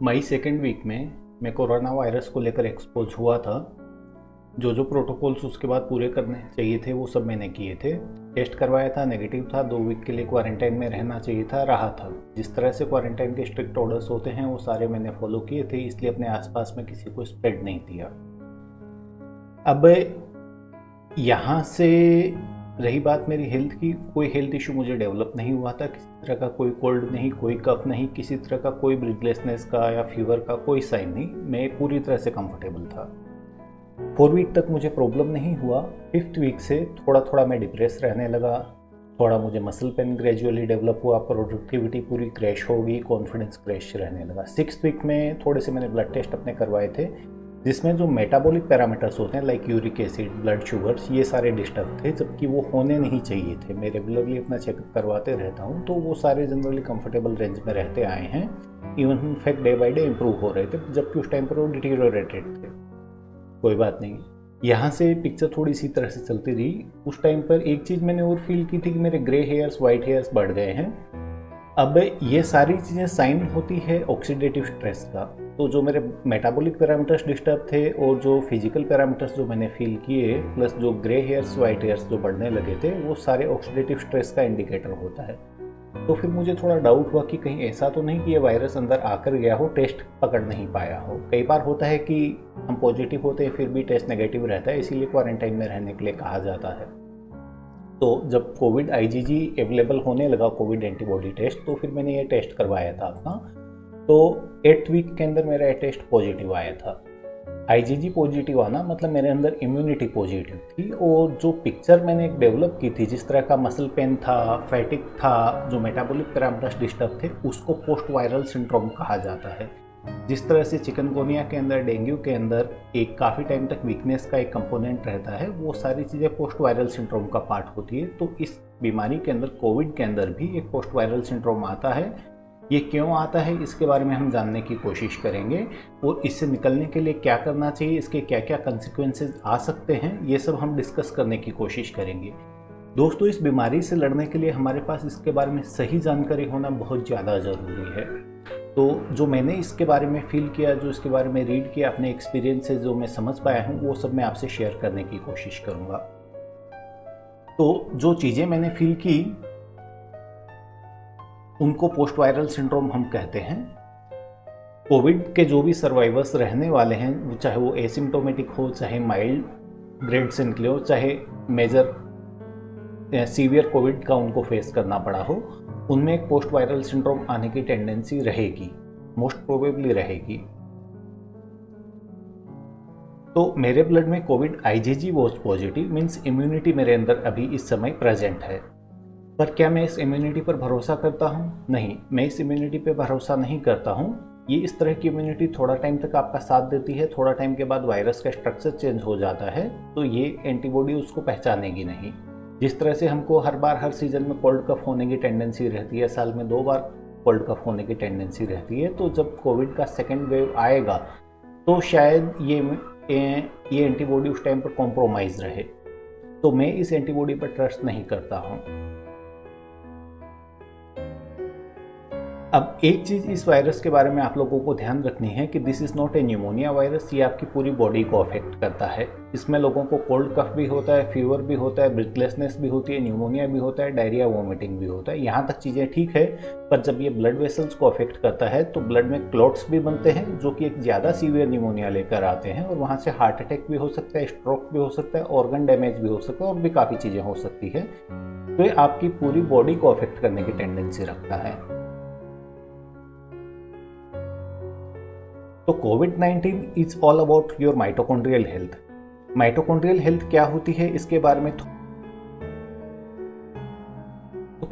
मई second week में मैं corona virus को लेकर एक्सपोज हुआ था। जो प्रोटोकॉल्स उसके बाद पूरे करने चाहिए थे वो सब मैंने किए थे। टेस्ट करवाया था, नेगेटिव था। 2 वीक के लिए क्वारंटाइन में रहना चाहिए था, रहा था। जिस तरह से क्वारंटाइन के स्ट्रिक्ट ऑर्डर्स होते हैं वो सारे मैंने फॉलो किए थे, इसलिए अपने आसपास में किसी को स्प्रेड नहीं किया। अब यहाँ से रही बात मेरी हेल्थ की, कोई हेल्थ इशू मुझे डेवलप नहीं हुआ था। किसी तरह का कोई कोल्ड नहीं, कोई कफ नहीं, किसी तरह का कोई ब्रीथलेसनेस का या फीवर का कोई साइन नहीं। मैं पूरी तरह से कंफर्टेबल था। 4 वीक तक मुझे प्रॉब्लम नहीं हुआ। 5th वीक से थोड़ा थोड़ा मैं डिप्रेस रहने लगा, थोड़ा मुझे मसल पेन ग्रेजुअली डेवलप हुआ, प्रोडक्टिविटी पूरी क्रैश हो गई, कॉन्फिडेंस क्रैश रहने लगा। 6th वीक में थोड़े से मैंने ब्लड टेस्ट अपने करवाए थे, जिसमें जो मेटाबॉलिक पैरामीटर्स होते हैं like uric acid, blood sugars, ये सारे डिस्टर्ब थे, जबकि वो होने नहीं चाहिए थे। मैं रेगुलरली अपना चेकअप करवाते रहता हूँ, तो वो सारे जनरली कंफर्टेबल रेंज में रहते आए हैं। Even in fact day by day improve हो रहे थे, जबकि उस टाइम पर वो डिटीरियोरेटेड थे। कोई बात नहीं, यहाँ से पिक्चर थोड़ी सी तरह से चलती रही। उस टाइम पर एक चीज़ मैंने और फील की थी कि मेरे ग्रे हेयर्स, वाइट हेयर्स बढ़ गए हैं। अब ये सारी चीज़ें साइन होती है ऑक्सीडेटिव स्ट्रेस का। तो जो मेरे मेटाबॉलिक पैरामीटर्स डिस्टर्ब थे और जो फिजिकल पैरामीटर्स जो मैंने फील किए, प्लस जो ग्रे हेयर्स, वाइट हेयर्स जो बढ़ने लगे थे, वो सारे ऑक्सीडेटिव स्ट्रेस का इंडिकेटर होता है। तो फिर मुझे थोड़ा डाउट हुआ कि कहीं ऐसा तो नहीं कि ये वायरस अंदर आकर गया हो, टेस्ट पकड़ नहीं पाया हो। कई बार होता है कि हम पॉजिटिव होते हैं फिर भी टेस्ट नेगेटिव रहता है, इसीलिए क्वारंटाइन में रहने के लिए कहा जाता है। तो जब कोविड IgG अवेलेबल होने लगा, कोविड एंटीबॉडी टेस्ट, तो फिर मैंने ये टेस्ट करवाया था अपना। तो 8th वीक के अंदर मेरा टेस्ट पॉजिटिव आया था। IgG पॉजिटिव आना मतलब मेरे अंदर इम्यूनिटी पॉजिटिव थी। और जो पिक्चर मैंने एक डेवलप की थी, जिस तरह का मसल पेन था, फैटिक था, जो मेटाबॉलिक पैरामीटर्स डिस्टर्ब थे, उसको पोस्ट वायरल सिंड्रोम कहा जाता है। जिस तरह से चिकनगुनिया के अंदर, डेंगू के अंदर एक काफ़ी टाइम तक वीकनेस का एक कंपोनेंट रहता है, वो सारी चीज़ें पोस्ट वायरल सिंड्रोम का पार्ट होती है। तो इस बीमारी के अंदर, कोविड के अंदर भी एक पोस्ट वायरल सिंड्रोम आता है। ये क्यों आता है, इसके बारे में हम जानने की कोशिश करेंगे, और इससे निकलने के लिए क्या करना चाहिए, इसके क्या क्या कंसिक्वेंसेस आ सकते हैं, ये सब हम डिस्कस करने की कोशिश करेंगे। दोस्तों, इस बीमारी से लड़ने के लिए हमारे पास इसके बारे में सही जानकारी होना बहुत ज़्यादा ज़रूरी है। तो जो मैंने इसके बारे में फील किया, जो इसके बारे में रीड किया, अपने एक्सपीरियंस से जो मैं समझ पाया हूँ, वो सब मैं आपसे शेयर करने की कोशिश करूँगा। तो जो चीज़ें मैंने फील की, उनको पोस्ट वायरल सिंड्रोम हम कहते हैं। कोविड के जो भी सर्वाइवर्स रहने वाले हैं, चाहे वो एसिम्टोमेटिक हो, चाहे माइल्ड ग्रेड से निकले हो, चाहे मेजर सीवियर कोविड का उनको फेस करना पड़ा हो, उनमें एक पोस्ट वायरल सिंड्रोम आने की टेंडेंसी रहेगी, मोस्ट प्रोबेबली रहेगी। तो मेरे ब्लड में Covid IgG was positive, means immunity मेरे अंदर अभी इस समय प्रेजेंट है। पर क्या मैं इस इम्यूनिटी पर भरोसा करता हूँ? नहीं, मैं इस इम्यूनिटी पर भरोसा नहीं करता हूँ। ये इस तरह की इम्यूनिटी थोड़ा टाइम तक आपका साथ देती है, थोड़ा टाइम के बाद वायरस का स्ट्रक्चर चेंज हो जाता है, तो ये एंटीबॉडी उसको पहचानेगी नहीं। जिस तरह से हमको हर बार हर सीजन में कोल्ड कफ होने की टेंडेंसी रहती है, साल में 2 बार कोल्ड कफ होने की टेंडेंसी रहती है, तो जब कोविड का सेकेंड वेव आएगा तो शायद ये एंटीबॉडी उस टाइम पर कॉम्प्रोमाइज़ रहे। तो मैं इस एंटीबॉडी पर ट्रस्ट नहीं करता हूँ। अब एक चीज़ इस वायरस के बारे में आप लोगों को ध्यान रखनी है कि this is not a pneumonia virus. ये आपकी पूरी बॉडी को अफेक्ट करता है। इसमें लोगों को कोल्ड कफ भी होता है, फीवर भी होता है, ब्रीथलेसनेस भी होती है, न्यूमोनिया भी होता है, डायरिया, वॉमिटिंग भी होता है। यहाँ तक चीज़ें ठीक है, पर जब ये ब्लड वेसल्स को अफेक्ट करता है तो ब्लड में क्लॉट्स भी बनते हैं, जो कि एक ज़्यादा सीवियर न्यूमोनिया लेकर आते हैं, और वहाँ से हार्ट अटैक भी हो सकता है, स्ट्रोक भी हो सकता है, ऑर्गन डैमेज भी हो सकता है, और भी काफ़ी चीज़ें हो सकती है। तो ये आपकी पूरी बॉडी को अफेक्ट करने की टेंडेंसी रखता है। तो कोविड-19 is all about your mitochondrial health. Mitochondrial health क्या होती है, इसके बारे में तो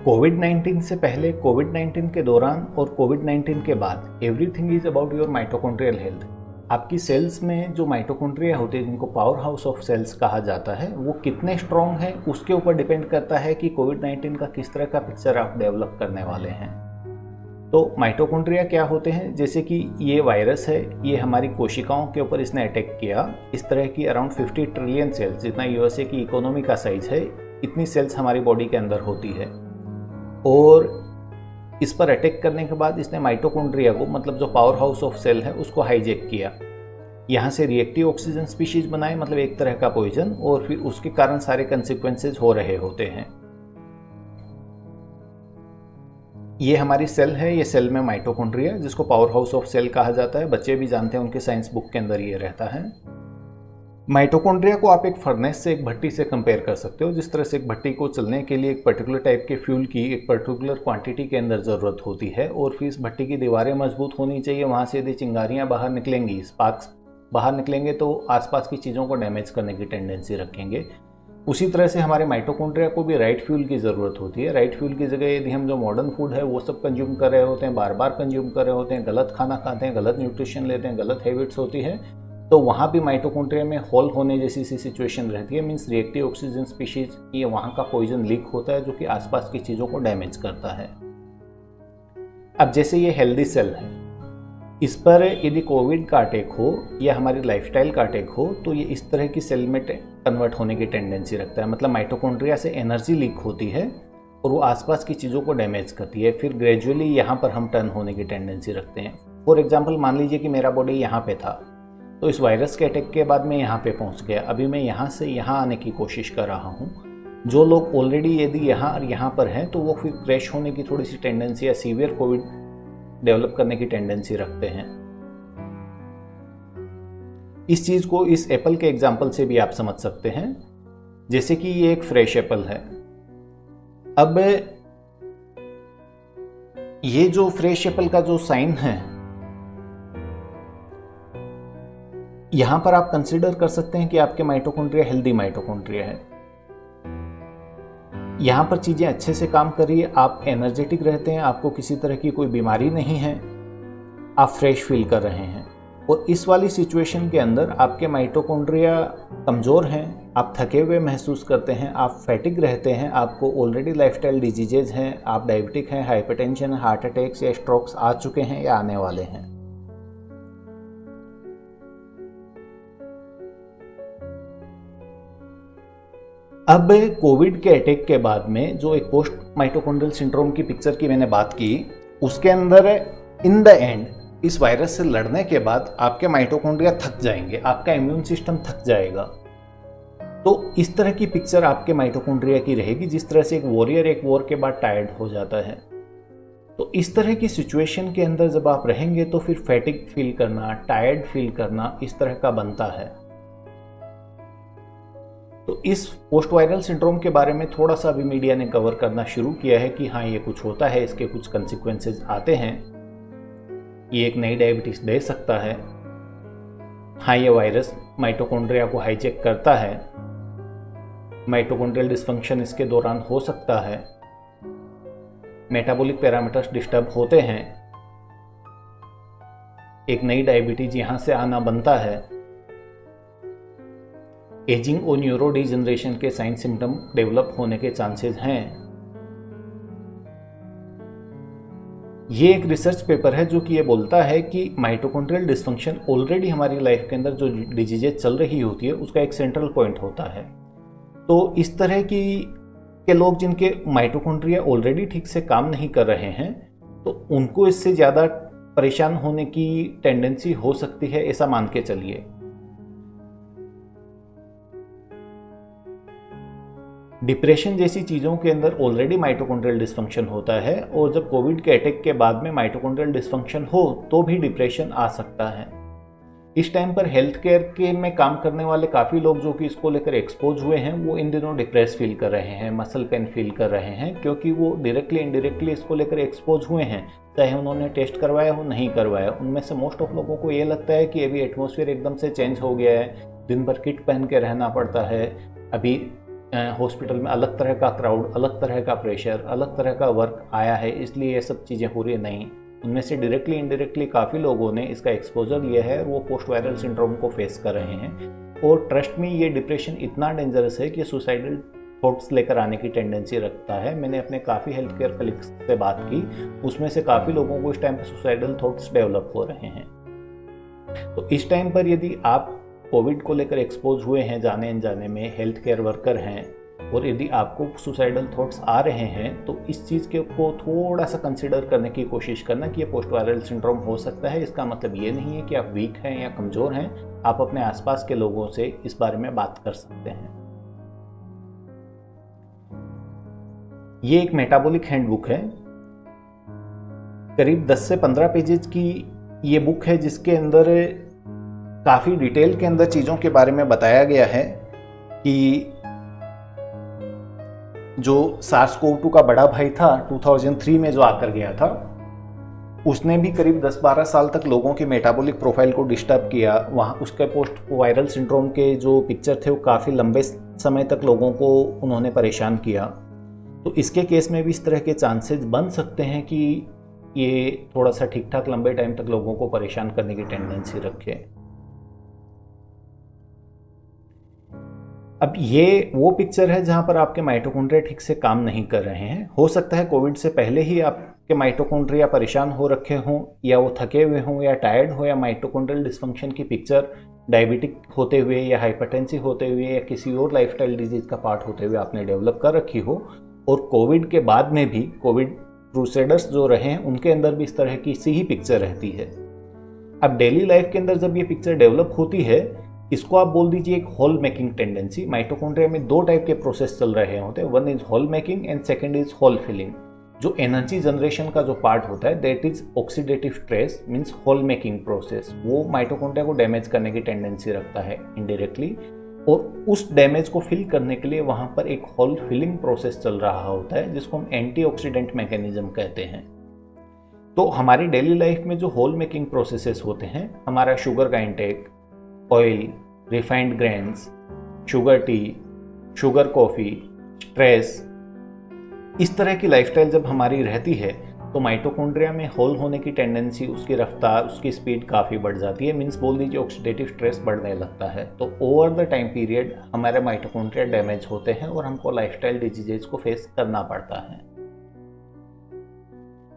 कोविड-19 से पहले, कोविड-19 के दौरान और कोविड-19 के बाद everything is about your mitochondrial health. आपकी सेल्स में जो माइटोकॉन्ड्रिया होते हैं, जिनको पावर हाउस ऑफ सेल्स कहा जाता है, वो कितने स्ट्रॉन्ग है उसके ऊपर डिपेंड करता है कि कोविड-19 का किस तरह का पिक्चर आप डेवलप करने वाले हैं। तो माइटोकॉन्ड्रिया क्या होते हैं? जैसे कि ये वायरस है, ये हमारी कोशिकाओं के ऊपर इसने अटैक किया। इस तरह की अराउंड 50 ट्रिलियन सेल्स, जितना USA की इकोनॉमी का साइज है, इतनी सेल्स हमारी बॉडी के अंदर होती है। और इस पर अटैक करने के बाद इसने माइटोकॉन्ड्रिया को, मतलब जो पावर हाउस ऑफ सेल है, उसको हाईजैक किया। यहाँ से रिएक्टिव ऑक्सीजन स्पीशीज बनाए, मतलब एक तरह का पॉइजन, और फिर उसके कारण सारे कंसिक्वेंसेज हो रहे होते हैं। ये हमारी सेल है, ये सेल में माइटोकॉन्ड्रिया, जिसको पावर हाउस ऑफ सेल कहा जाता है। बच्चे भी जानते हैं, उनके साइंस बुक के अंदर ये रहता है। माइटोकॉन्ड्रिया को आप एक फर्नेस से, एक भट्टी से कंपेयर कर सकते हो। जिस तरह से एक भट्टी को चलने के लिए एक पर्टिकुलर टाइप के फ्यूल की एक पर्टिकुलर क्वांटिटी के अंदर ज़रूरत होती है, और फिर इस भट्टी की दीवारें मजबूत होनी चाहिए। वहाँ से यदि चिंगारियाँ बाहर निकलेंगी, स्पार्क्स बाहर निकलेंगे, तो आसपास की चीज़ों को डैमेज करने की टेंडेंसी रखेंगे। उसी तरह से हमारे माइटोकॉन्ड्रिया को भी राइट फ्यूल की ज़रूरत होती है। राइट फ्यूल की जगह यदि हम जो मॉडर्न फूड है वो सब कंज्यूम कर रहे होते हैं, बार बार कंज्यूम कर रहे होते हैं, गलत खाना खाते हैं, गलत न्यूट्रिशन लेते हैं, गलत हैबिट्स होती है, तो वहाँ भी माइटोकॉन्ड्रिया में होल होने जैसी सी सिचुएशन रहती है। मीन्स रिएक्टिव ऑक्सीजन स्पीशीज की वहाँ का पॉइजन लीक होता है, जो कि आसपास की चीज़ों को डैमेज करता है। अब जैसे ये हेल्दी सेल है, इस पर यदि कोविड का अटैक हो या हमारी लाइफस्टाइल का अटैक हो, तो ये इस तरह की सेल में कन्वर्ट होने की टेंडेंसी रखता है। मतलब माइटोकॉन्ड्रिया से एनर्जी लीक होती है और वो आसपास की चीज़ों को डैमेज करती है। फिर ग्रेजुअली यहाँ पर हम टर्न होने की टेंडेंसी रखते हैं। फॉर एग्जाम्पल, मान लीजिए कि मेरा बॉडी यहाँ पे था, तो इस वायरस के अटैक के बाद मैं यहाँ पे पहुँच गया। अभी मैं यहाँ से यहाँ आने की कोशिश कर रहा हूँ। जो लोग ऑलरेडी यदि यहाँ और यहाँ पर हैं, तो वो फिर क्रैश होने की थोड़ी सी टेंडेंसी या सीवियर कोविड डेवलप करने की टेंडेंसी रखते हैं। इस चीज को इस एप्पल के एग्जाम्पल से भी आप समझ सकते हैं। जैसे कि ये एक फ्रेश एप्पल है। अब ये जो फ्रेश एप्पल का जो साइन है, यहां पर आप कंसीडर कर सकते हैं कि आपके माइटोकॉन्ड्रिया हेल्दी माइटोकॉन्ड्रिया है। यहाँ पर चीज़ें अच्छे से काम कर रही है, आप एनर्जेटिक रहते हैं, आपको किसी तरह की कोई बीमारी नहीं है, आप फ्रेश फील कर रहे हैं। और इस वाली सिचुएशन के अंदर आपके माइटोकॉन्ड्रिया कमज़ोर हैं, आप थके हुए महसूस करते हैं, आप फैटिक रहते हैं, आपको ऑलरेडी लाइफस्टाइल डिजीजेज हैं, आप डायबिटिक हैं, हाइपरटेंशन, हार्ट अटैक्स या स्ट्रोक्स आ चुके हैं या आने वाले हैं। अब कोविड के अटैक के बाद में जो एक पोस्ट माइटोकॉन्ड्रियल सिंड्रोम की पिक्चर की मैंने बात की, उसके अंदर इन द एंड इस वायरस से लड़ने के बाद आपके माइटोकॉन्ड्रिया थक जाएंगे, आपका इम्यून सिस्टम थक जाएगा। तो इस तरह की पिक्चर आपके माइटोकॉन्ड्रिया की रहेगी, जिस तरह से एक वॉरियर एक वॉर के बाद टायर्ड हो जाता है। तो इस तरह की सिचुएशन के अंदर जब आप रहेंगे तो फिर फैटिक फील करना, टायर्ड फील करना इस तरह का बनता है। तो इस पोस्ट वायरल सिंड्रोम के बारे में थोड़ा सा अभी मीडिया ने कवर करना शुरू किया है कि हाँ, ये कुछ होता है, इसके कुछ कंसिक्वेंसेस आते हैं, ये एक नई डायबिटीज दे सकता है, हाँ ये वायरस माइटोकॉन्ड्रिया को हाईजैक करता है, माइटोकॉन्ड्रियल डिस्फंक्शन इसके दौरान हो सकता है, मेटाबॉलिक पैरामीटर्स डिस्टर्ब होते हैं, एक नई डायबिटीज यहां से आना बनता है, एजिंग और न्यूरो डिजनरेशन के साइन सिम्टम डेवलप होने के चांसेस हैं। ये एक रिसर्च पेपर है जो कि ये बोलता है कि माइटोकॉन्ड्रियल डिस्फंक्शन ऑलरेडी हमारी लाइफ के अंदर जो डिजीजेज चल रही होती है उसका एक सेंट्रल पॉइंट होता है। तो इस तरह के लोग जिनके माइटोकॉन्ड्रिया ऑलरेडी ठीक से काम नहीं कर रहे हैं, तो उनको इससे ज़्यादा परेशान होने की टेंडेंसी हो सकती है, ऐसा मान के चलिए। डिप्रेशन जैसी चीज़ों के अंदर ऑलरेडी माइटोकॉन्ड्रियल डिस्फंक्शन होता है, और जब कोविड के अटैक के बाद में माइटोकॉन्ड्रियल डिस्फंक्शन हो तो भी डिप्रेशन आ सकता है। इस टाइम पर हेल्थ केयर के में काम करने वाले काफ़ी लोग जो कि इसको लेकर एक्सपोज हुए हैं, वो इन दिनों डिप्रेस फील कर रहे हैं, मसल पेन फील कर रहे हैं, क्योंकि वो डायरेक्टली इनडायरेक्टली इसको लेकर एक्सपोज हुए हैं, चाहे उन्होंने टेस्ट करवाया हो नहीं करवाया। उनमें से मोस्ट ऑफ लोगों को ये लगता है कि अभी एटमॉस्फेयर एकदम से चेंज हो गया है, दिन भर किट पहन के रहना पड़ता है, अभी हॉस्पिटल में अलग तरह का क्राउड, अलग तरह का प्रेशर, अलग तरह का वर्क आया है, इसलिए ये सब चीज़ें हो रही नहीं। उनमें से डायरेक्टली इनडायरेक्टली काफ़ी लोगों ने इसका एक्सपोजर लिया है और वो पोस्ट वायरल सिंड्रोम को फेस कर रहे हैं। और ट्रस्ट में ये डिप्रेशन इतना डेंजरस है कि सुसाइडल थॉट्स लेकर आने की टेंडेंसी रखता है। मैंने अपने काफ़ी हेल्थ केयर कलीग्स से बात की, उसमें से काफ़ी लोगों को इस टाइम पर सुसाइडल थॉट्स डेवलप हो रहे हैं। तो इस टाइम पर यदि आप कोविड को लेकर एक्सपोज हुए हैं जाने अनजाने में, हेल्थ केयर वर्कर हैं, और यदि आपको सुसाइडल थॉट्स आ रहे हैं तो इस चीज़ के को थोड़ा सा कंसिडर करने की कोशिश करना कि ये पोस्ट वायरल सिंड्रोम हो सकता है। इसका मतलब ये नहीं है कि आप वीक हैं या कमज़ोर हैं। आप अपने आसपास के लोगों से इस बारे में बात कर सकते हैं। ये एक मेटाबॉलिक हैंडबुक है, करीब 10 से 15 पेजेज की ये बुक है, जिसके अंदर काफ़ी डिटेल के अंदर चीज़ों के बारे में बताया गया है कि जो SARS-CoV-2 का बड़ा भाई था 2003 में जो आकर गया था, उसने भी करीब 10-12 साल तक लोगों की मेटाबॉलिक प्रोफाइल को डिस्टर्ब किया। वहाँ उसके पोस्ट वायरल सिंड्रोम के जो पिक्चर थे वो काफ़ी लंबे समय तक लोगों को उन्होंने परेशान किया। तो इसके केस में भी इस तरह के चांसेस बन सकते हैं कि ये थोड़ा सा ठीक ठाक लंबे टाइम तक लोगों को परेशान करने की टेंडेंसी रखे। अब ये वो पिक्चर है जहां पर आपके माइटोकॉन्ड्रिया ठीक से काम नहीं कर रहे हैं। हो सकता है कोविड से पहले ही आपके माइटोकॉन्ड्रिया परेशान हो रखे हों, या वो थके हुए हों, या टायर्ड हो, या माइटोकॉन्ड्रियल डिस्फंक्शन की पिक्चर डायबिटिक होते हुए या हाइपरटेंसिव होते हुए या किसी और लाइफस्टाइल डिजीज का पार्ट होते हुए आपने डेवलप कर रखी हो। और कोविड के बाद में भी कोविड क्रूसेडर्स जो रहे हैं उनके अंदर भी इस तरह की सी ही पिक्चर रहती है। अब डेली लाइफ के अंदर जब ये पिक्चर डेवलप होती है, इसको आप बोल दीजिए एक होल मेकिंग टेंडेंसी। माइटोकॉन्ड्रिया में दो टाइप के प्रोसेस चल रहे होते हैं, one is hole making and second is hole filling. जो एनर्जी जनरेशन का जो पार्ट होता है that is oxidative stress means hole making process. वो माइटोकॉन्ड्रिया को डैमेज करने की टेंडेंसी रखता है इनडायरेक्टली, और उस डैमेज को फिल करने के लिए वहां पर एक होल फिलिंग प्रोसेस चल रहा होता है जिसको हम एंटीऑक्सीडेंट मैकेनिज्म कहते हैं। तो हमारी डेली लाइफ में जो होल मेकिंग प्रोसेसेस होते हैं, हमारा शुगर का intake, oil, refined grains, sugar T, sugar coffee, stress, इस तरह की लाइफस्टाइल जब हमारी रहती है तो माइटोकॉन्ड्रिया में होल होने की टेंडेंसी, उसकी रफ्तार, उसकी स्पीड काफ़ी बढ़ जाती है। मीन्स बोल दीजिए ऑक्सीडेटिव स्ट्रेस बढ़ने लगता है। तो ओवर द टाइम पीरियड हमारे माइटोकॉन्ड्रिया डैमेज होते हैं और हमको लाइफस्टाइल डिजीजेज को फेस करना पड़ता है।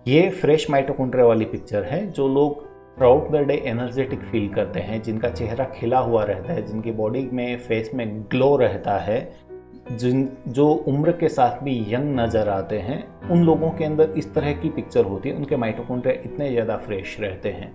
ये फ्रेश माइटोकॉन्ड्रिया वाली पिक्चर है। जो लोग throughout the day energetic feel करते हैं, जिनका चेहरा खिला हुआ रहता है, जिनकी बॉडी में फेस में ग्लो रहता है, जो उम्र के साथ भी यंग नज़र आते हैं, उन लोगों के अंदर इस तरह की पिक्चर होती है। उनके माइटोकॉन्ड्रिया इतने ज़्यादा फ्रेश रहते हैं।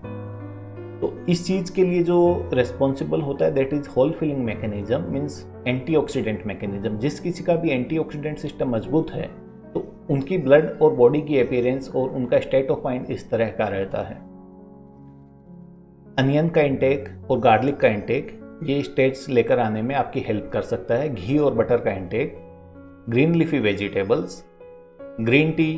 तो इस चीज़ के लिए जो रिस्पॉन्सिबल होता है that is hole filling mechanism means antioxidant mechanism. जिस किसी का भी एंटीऑक्सीडेंट सिस्टम मजबूत है तो उनकी ब्लड और बॉडी की अपीयरेंस और उनका स्टेट ऑफ माइंड इस तरह का रहता है। अनियन का इंटेक और गार्लिक का इंटेक ये स्टेट्स लेकर आने में आपकी हेल्प कर सकता है। घी और बटर का intake, green leafy vegetables, green tea,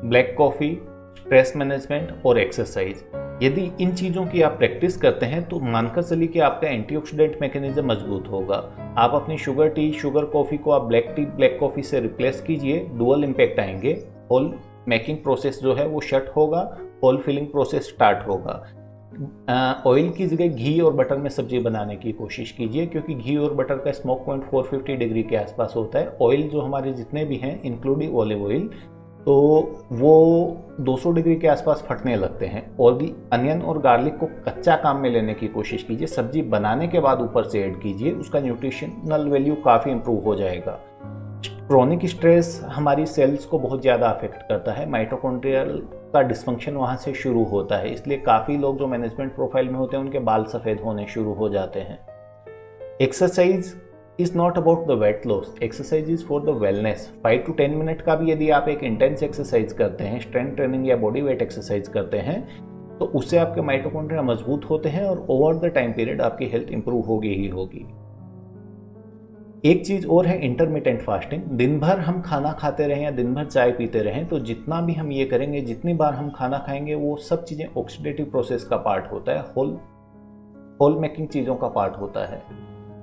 black coffee, stress management और एक्सरसाइज। यदि इन चीज़ों की आप प्रैक्टिस करते हैं तो मानकर चलिए कि आपका एंटीऑक्सीडेंट मैकेनिज्म मजबूत होगा। आप अपनी शुगर टी, शुगर कॉफ़ी को आप ब्लैक टी, ब्लैक कॉफ़ी से रिप्लेस कीजिए, डुअल इम्पैक्ट आएंगे। होल मेकिंग प्रोसेस जो है वो शट होगा, होल फिलिंग प्रोसेस स्टार्ट होगा। ऑयल की जगह घी और बटर में सब्जी बनाने की कोशिश कीजिए, क्योंकि घी और बटर का स्मोक पॉइंट 450 डिग्री के आसपास होता है। ऑयल जो हमारे जितने भी हैं इंक्लूडिंग ऑलिव ऑयल, तो वो 200 डिग्री के आसपास फटने लगते हैं। और अनियन और गार्लिक को कच्चा काम में लेने की कोशिश कीजिए, सब्जी बनाने के बाद ऊपर से ऐड कीजिए, उसका न्यूट्रिशनल वैल्यू काफ़ी इंप्रूव हो जाएगा। क्रोनिक स्ट्रेस हमारी सेल्स को बहुत ज़्यादा अफेक्ट करता है। माइटोकॉन्ड्रियल का डिस्फंक्शन वहाँ से शुरू होता है, इसलिए काफ़ी लोग जो मैनेजमेंट प्रोफाइल में होते हैं उनके बाल सफ़ेद होने शुरू हो जाते हैं। Exercise is not about the weight loss, exercise is for the wellness. 5 to 10 minute का भी यदि आप एक इंटेंस एक्सरसाइज करते हैं, स्ट्रेंथ ट्रेनिंग या बॉडी वेट एक्सरसाइज करते हैं, तो उससे आपके माइटोकॉन्ड्रिया मजबूत होते हैं और ओवर द टाइम पीरियड आपकी हेल्थ इंप्रूव होगी ही होगी। एक चीज़ और है इंटरमिटेंट फास्टिंग। दिन भर हम खाना खाते रहें या दिन भर चाय पीते रहें, तो जितना भी हम ये करेंगे, जितनी बार हम खाना खाएंगे, वो सब चीज़ें ऑक्सीडेटिव प्रोसेस का पार्ट होता है, होल मेकिंग चीज़ों का पार्ट होता है।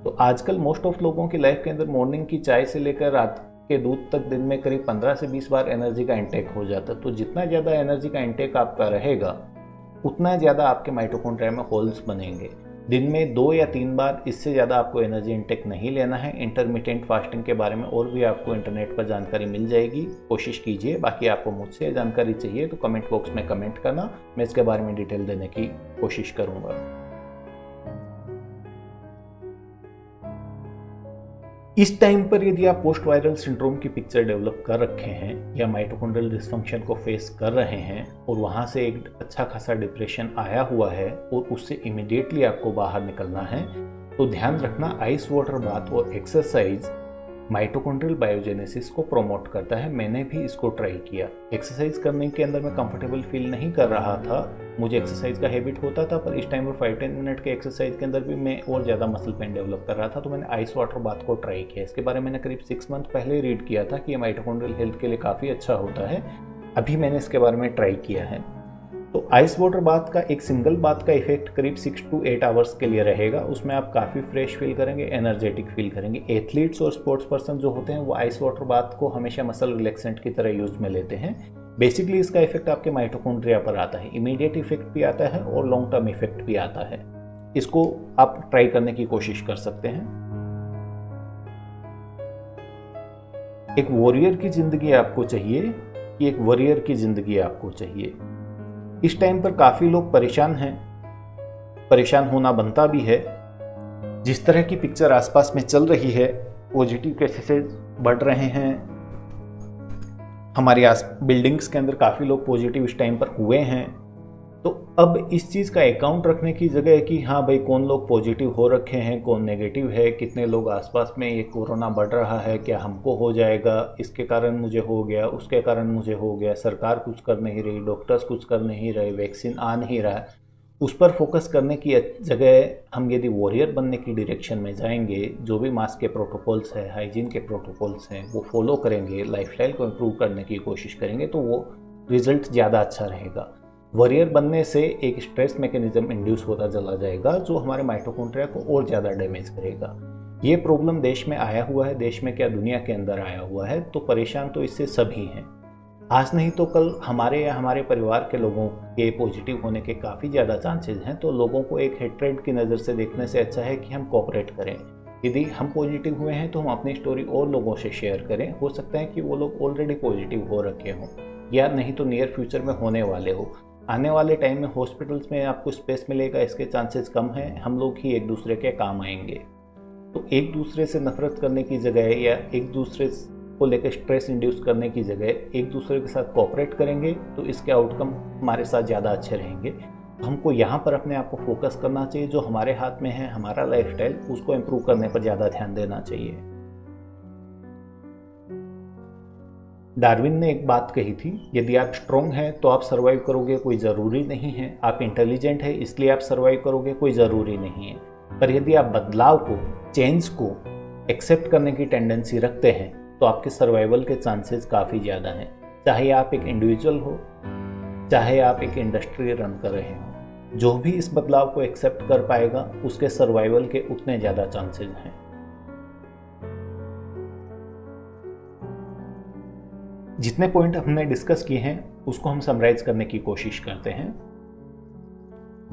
तो आजकल मोस्ट ऑफ लोगों की लाइफ के अंदर मॉर्निंग की चाय से लेकर रात के दूध तक दिन में करीब 15 से 20 बार एनर्जी का इंटेक हो जाता है। तो जितना ज़्यादा एनर्जी का इंटेक आपका रहेगा उतना ज़्यादा आपके माइटोकॉन्ड्रिया में होल्स बनेंगे। दिन में 2 या 3 बार, इससे ज़्यादा आपको एनर्जी इंटेक नहीं लेना है। इंटरमिटेंट फास्टिंग के बारे में और भी आपको इंटरनेट पर जानकारी मिल जाएगी, कोशिश कीजिए। बाकी आपको मुझसे जानकारी चाहिए तो कमेंट बॉक्स में कमेंट करना, मैं इसके बारे में डिटेल देने की कोशिश करूँगा। इस टाइम पर यदि आप पोस्ट वायरल सिंड्रोम की पिक्चर डेवलप कर रखे हैं या माइटोकॉन्ड्रियल डिसफंक्शन को फेस कर रहे हैं और वहाँ से एक अच्छा खासा डिप्रेशन आया हुआ है और उससे इमीडिएटली आपको बाहर निकलना है, तो ध्यान रखना आइस वाटर बाथ और एक्सरसाइज माइटोकॉन्ड्रियल बायोजेनेसिस को प्रमोट करता है। मैंने भी इसको ट्राई किया। एक्सरसाइज करने के अंदर मैं कंफर्टेबल फील नहीं कर रहा था, मुझे एक्सरसाइज का हैबिट होता था, पर इस टाइम पर 5-10 मिनट के एक्सरसाइज के अंदर भी मैं और ज़्यादा मसल पेन डेवलप कर रहा था। तो मैंने आइस वाटर बाथ को ट्राई किया। इसके बारे में मैंने करीब 6 मंथ पहले रीड किया था कि ये माइटोकॉन्ड्रियल हेल्थ के लिए काफ़ी अच्छा होता है। अभी मैंने इसके बारे में ट्राई किया है। तो आइस वाटर बाथ का एक सिंगल बाथ का इफेक्ट करीब 6 to 8 आवर्स के लिए रहेगा। उसमें आप काफ़ी फ्रेश फील करेंगे, एनर्जेटिक फील करेंगे। एथलीट्स और स्पोर्ट्स पर्सन जो होते हैं वो आइस वाटर बाथ को हमेशा मसल रिलैक्सेंट की तरह यूज में लेते हैं। बेसिकली इसका इफेक्ट आपके माइटोकॉन्ड्रिया पर आता है, इमीडिएट इफेक्ट भी आता है और लॉन्ग टर्म इफेक्ट भी आता है। इसको आप ट्राई करने की कोशिश कर सकते हैं। एक वॉरियर की जिंदगी आपको चाहिए कि एक वॉरियर की जिंदगी आपको चाहिए। इस टाइम पर काफ़ी लोग परेशान हैं, परेशान होना बनता भी है। जिस तरह की पिक्चर आसपास में चल रही है, पॉजिटिव केसेस बढ़ रहे हैं, हमारे बिल्डिंग्स के अंदर काफ़ी लोग पॉजिटिव इस टाइम पर हुए हैं। तो अब इस चीज़ का अकाउंट रखने की जगह कि हाँ भाई कौन लोग पॉजिटिव हो रखे हैं, कौन नेगेटिव है, कितने लोग आसपास में ये कोरोना बढ़ रहा है, क्या हमको हो जाएगा, इसके कारण मुझे हो गया, उसके कारण मुझे हो गया, सरकार कुछ कर नहीं रही, डॉक्टर्स कुछ कर नहीं रहे, वैक्सीन आ नहीं रहा है, उस पर फोकस करने की जगह हम यदि वॉरियर बनने की डायरेक्शन में जाएंगे, जो भी मास्क के प्रोटोकॉल्स है, हाइजीन के प्रोटोकॉल्स हैं, वो फॉलो करेंगे, लाइफस्टाइल को इम्प्रूव करने की कोशिश करेंगे, तो वो रिजल्ट ज़्यादा अच्छा रहेगा। वॉरियर बनने से एक स्ट्रेस मैकेनिज्म इंड्यूस होता चला जाएगा जो हमारे माइटोकॉन्ड्रिया को और ज़्यादा डैमेज करेगा। ये प्रॉब्लम देश में आया हुआ है, देश में क्या दुनिया के अंदर आया हुआ है, तो परेशान तो इससे सभी हैं। आज नहीं तो कल हमारे या हमारे परिवार के लोगों के पॉजिटिव होने के काफ़ी ज़्यादा चांसेस हैं। तो लोगों को एक हेट्रेड की नज़र से देखने से अच्छा है कि हम कोऑपरेट करें। यदि हम पॉजिटिव हुए हैं तो हम अपनी स्टोरी और लोगों से शेयर करें। हो सकता है कि वो लोग ऑलरेडी पॉजिटिव हो रखे हों या नहीं तो नियर फ्यूचर में होने वाले हो। आने वाले टाइम में हॉस्पिटल्स में आपको स्पेस मिलेगा, इसके चांसेस कम हैं। हम लोग ही एक दूसरे के काम आएंगे। तो एक दूसरे से नफरत करने की जगह या एक दूसरे को लेकर स्ट्रेस इंड्यूस करने की जगह एक दूसरे के साथ कोऑपरेट करेंगे तो इसके आउटकम हमारे साथ ज़्यादा अच्छे रहेंगे। तो हमको यहाँ पर अपने आप को फोकस करना चाहिए, जो हमारे हाथ में है, हमारा लाइफस्टाइल, उसको इम्प्रूव करने पर ज़्यादा ध्यान देना चाहिए। डार्विन ने एक बात कही थी, यदि आप स्ट्रॉन्ग हैं तो आप सर्वाइव करोगे, कोई ज़रूरी नहीं है। आप इंटेलिजेंट है इसलिए आप सर्वाइव करोगे, कोई ज़रूरी नहीं है। पर यदि आप बदलाव को, चेंज को एक्सेप्ट करने की टेंडेंसी रखते हैं तो आपके सर्वाइवल के चांसेस काफ़ी ज़्यादा हैं। चाहे आप एक इंडिविजुअल हो, चाहे आप एक इंडस्ट्री रन कर रहे हो, जो भी इस बदलाव को एक्सेप्ट कर पाएगा उसके सर्वाइवल के उतने ज़्यादा चांसेस हैं। जितने पॉइंट हमने डिस्कस किए हैं उसको हम समराइज करने की कोशिश करते हैं।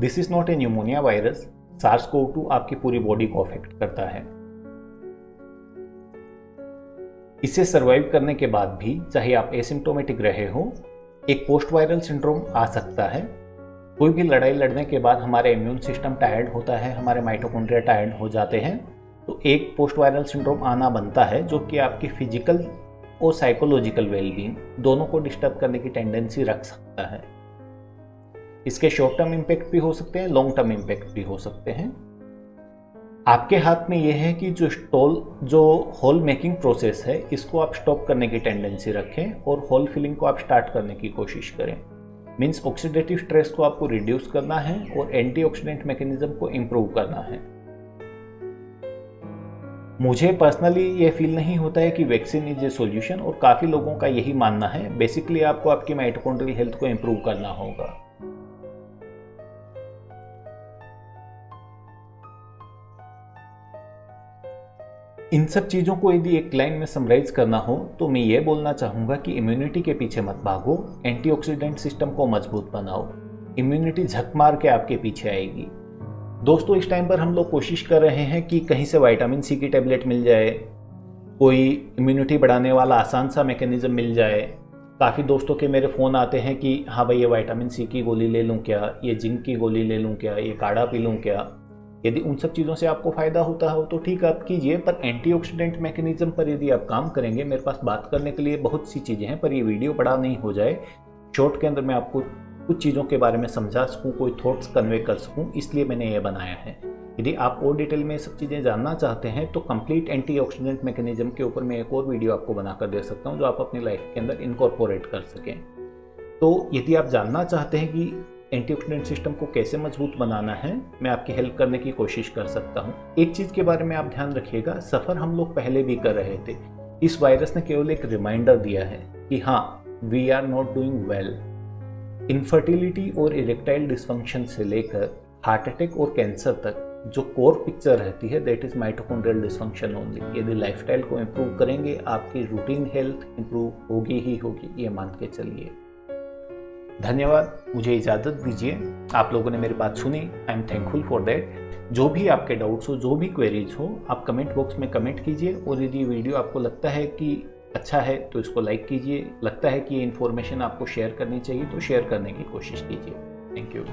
This is not a pneumonia virus. SARS-CoV-2 आपकी पूरी बॉडी को अफेक्ट करता है। इसे सर्वाइव करने के बाद भी चाहे आप एसिम्प्टोमेटिक रहे हो, एक पोस्ट वायरल सिंड्रोम आ सकता है। कोई भी लड़ाई लड़ने के बाद हमारे इम्यून सिस्टम टायर्ड होता है, हमारे माइटोकॉन्ड्रिया टायर्ड हो जाते हैं, तो एक पोस्ट वायरल सिंड्रोम आना बनता है जो कि आपकी फिजिकल और साइकोलॉजिकल वेलबींग दोनों को डिस्टर्ब करने की टेंडेंसी रख सकता है। इसके शॉर्ट टर्म इम्पैक्ट भी हो सकते हैं, लॉन्ग टर्म इम्पैक्ट भी हो सकते हैं। आपके हाथ में यह है कि जो होल मेकिंग प्रोसेस है इसको आप स्टॉप करने की टेंडेंसी रखें और होल फिलिंग को आप स्टार्ट करने की कोशिश करें। मीन्स ऑक्सीडेटिव स्ट्रेस को आपको रिड्यूस करना है और एंटीऑक्सीडेंट मैकेनिज्म को इम्प्रूव करना है। मुझे पर्सनली ये फील नहीं होता है कि वैक्सीन इज ए सॉल्यूशन, और काफ़ी लोगों का यही मानना है। बेसिकली आपको आपकी माइटोकॉन्ड्रियल हेल्थ को इम्प्रूव करना होगा। इन सब चीज़ों को यदि एक लाइन में समराइज करना हो तो मैं ये बोलना चाहूँगा कि इम्यूनिटी के पीछे मत भागो, एंटीऑक्सीडेंट सिस्टम को मजबूत बनाओ। इम्यूनिटी झक मार के आपके पीछे आएगी। दोस्तों, इस टाइम पर हम लोग कोशिश कर रहे हैं कि कहीं से विटामिन सी की टेबलेट मिल जाए, कोई इम्यूनिटी बढ़ाने वाला आसान सा मैकेनिज्म मिल जाए। काफ़ी दोस्तों के मेरे फ़ोन आते हैं कि हाँ भाई ये विटामिन सी की गोली ले लूँ क्या, ये जिंक की गोली ले लूँ क्या, ये काढ़ा पी लूँ क्या। यदि उन सब चीज़ों से आपको फ़ायदा होता हो तो ठीक आप कीजिए, पर एंटीऑक्सीडेंट मैकेनिज्म पर यदि आप काम करेंगे, मेरे पास बात करने के लिए बहुत सी चीज़ें हैं, पर ये वीडियो बड़ा नहीं हो जाए, शॉर्ट के अंदर मैं आपको कुछ चीज़ों के बारे में समझा सकूँ, कोई थॉट्स कन्वे कर सकूँ, इसलिए मैंने ये बनाया है। यदि आप और डिटेल में सब चीज़ें जानना चाहते हैं तो कंप्लीट एंटीऑक्सीडेंट मैकेनिज्म के ऊपर मैं एक और वीडियो आपको बनाकर दे सकता हूँ, जो आप अपनी लाइफ के अंदर इनकॉर्पोरेट कर सकें। तो यदि आप जानना चाहते हैं कि एंटीऑक्सीडेंट सिस्टम को कैसे मजबूत बनाना है, मैं आपकी हेल्प करने की कोशिश कर सकता हूँ। एक चीज़ के बारे में आप ध्यान रखिएगा, सफ़र हम लोग पहले भी कर रहे थे। इस वायरस ने केवल एक रिमाइंडर दिया है कि हाँ, we are not doing well. Infertility और इरेक्टाइल डिसफंक्शन से लेकर हार्ट अटैक और कैंसर तक जो कोर पिक्चर रहती है, that is mitochondrial dysfunction only. यदि लाइफस्टाइल को इम्प्रूव करेंगे, आपकी रूटीन हेल्थ इम्प्रूव होगी ही होगी, ये मान के चलिए। धन्यवाद, मुझे इजाज़त दीजिए। आप लोगों ने मेरी बात सुनी, I am thankful for that. जो भी आपके डाउट्स हो, जो भी क्वेरीज हो, आप कमेंट बॉक्स में कमेंट कीजिए, और यदि वीडियो आपको लगता है कि अच्छा है तो इसको लाइक कीजिए, लगता है कि ये इन्फॉर्मेशन आपको शेयर करनी चाहिए तो शेयर करने की कोशिश कीजिए। Thank you.